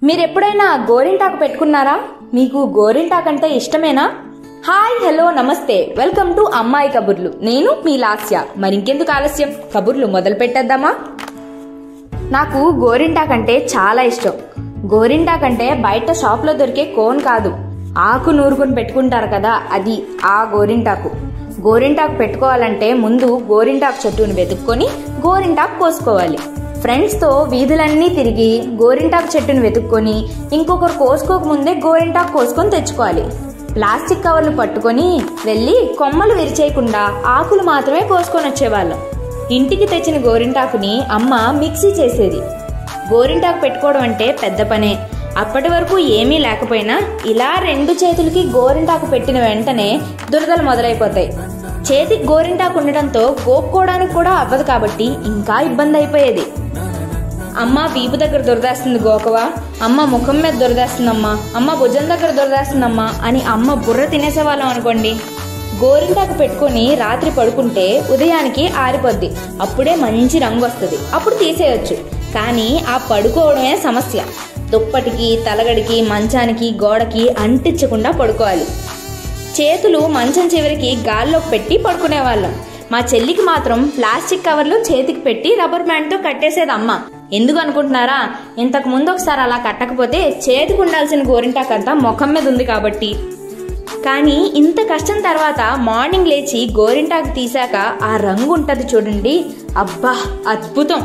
మీరెప్పుడైనా గోరింటాకు పెట్టుకున్నారా? మీకు గోరింటాకు అంటే ఇష్టమేనా? హాయ్, హలో, నమస్తే, వెల్కమ్ టు అమ్మాయి కబుర్లు. నేను మీ లాస్య. మరింకెందుకు ఆలస్యం, కబుర్లు మొదలు పెట్టేద్దామా? నాకు గోరింటాకు అంటే చాలా ఇష్టం. గోరింటాకు అంటే బయట షాప్లో దొరికే కోన్ కాదు, ఆకు నూరుకుని పెట్టుకుంటారు కదా, అది ఆ గోరింటాకు. గోరింటాకు పెట్టుకోవాలంటే ముందు గోరింటాకు చెట్టును వెతుక్కొని గోరింటాకు కోసుకోవాలి. ఫ్రెండ్స్తో వీధులన్నీ తిరిగి గోరింటాకు చెట్టును వెతుక్కొని ఇంకొకరు కోసుకోక ముందే గోరింటాకు కోసుకొని తెచ్చుకోవాలి. ప్లాస్టిక్ కవర్లు పట్టుకొని వెళ్ళి కొమ్మలు విరిచేయకుండా ఆకులు మాత్రమే కోసుకొని వచ్చేవాళ్ళం. ఇంటికి తెచ్చిన గోరింటాకుని అమ్మ మిక్సీ చేసేది. గోరింటాకు పెట్టుకోవడం అంటే పెద్ద పనే. అప్పటి వరకు ఏమీ లేకపోయినా ఇలా 2 చేతులకి గోరింటాకు పెట్టిన వెంటనే దురదలు మొదలైపోతాయి. చేతికి గోరింటాకు ఉండటంతో గోక్కోవడానికి కూడా అవ్వదు కాబట్టి ఇంకా ఇబ్బంది అయిపోయేది. అమ్మ వీపు దగ్గర దురదేస్తుంది గోకవా, అమ్మ ముఖం మీద దురదేస్తుందమ్మా, అమ్మ భుజం దగ్గర దురదేస్తుందమ్మా అని అమ్మ బుర్ర తినేసేవాళ్ళం అనుకోండి. గోరింటాకు పెట్టుకొని రాత్రి పడుకుంటే ఉదయానికి ఆరిపోద్ది. అప్పుడే మంచి రంగు వస్తుంది, అప్పుడు తీసేయచ్చు. కానీ ఆ పడుకోవడమే సమస్య. దుప్పటికి, తలగడికి, మంచానికి, గోడకి అంటించకుండా పడుకోవాలి. చేతులు మంచం చివరికి గాల్లోకి పెట్టి పడుకునేవాళ్ళం. మా చెల్లికి మాత్రం ప్లాస్టిక్ కవర్లు చేతికి పెట్టి రబ్బర్ బ్యాండ్తో కట్టేసేది అమ్మ. ఎందుకు అనుకుంటున్నారా? ఇంతకు ముందు ఒకసారి అలా కట్టకపోతే చేతికి ఉండాల్సిన గోరింటాకంతా ముఖం మీద ఉంది కాబట్టి. కానీ ఇంత కష్టం తర్వాత మార్నింగ్ లేచి గోరింటాకు తీసాక ఆ రంగు ఉంటుంది చూడండి, అబ్బా అద్భుతం.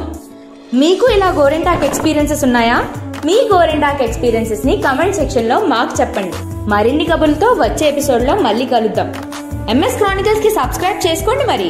మీకు ఇలా గోరింటాకు ఎక్స్పీరియన్సెస్ ఉన్నాయా? మీ గోరింటాకు ఎక్స్పీరియన్సెస్ ని కమెంట్ సెక్షన్ లో మాకు చెప్పండి. మరిన్ని కబుర్లతో వచ్చే ఎపిసోడ్ లో మళ్ళీ కలుద్దాం. MS Chronicles కి సబ్స్క్రైబ్ చేసుకోండి మరి.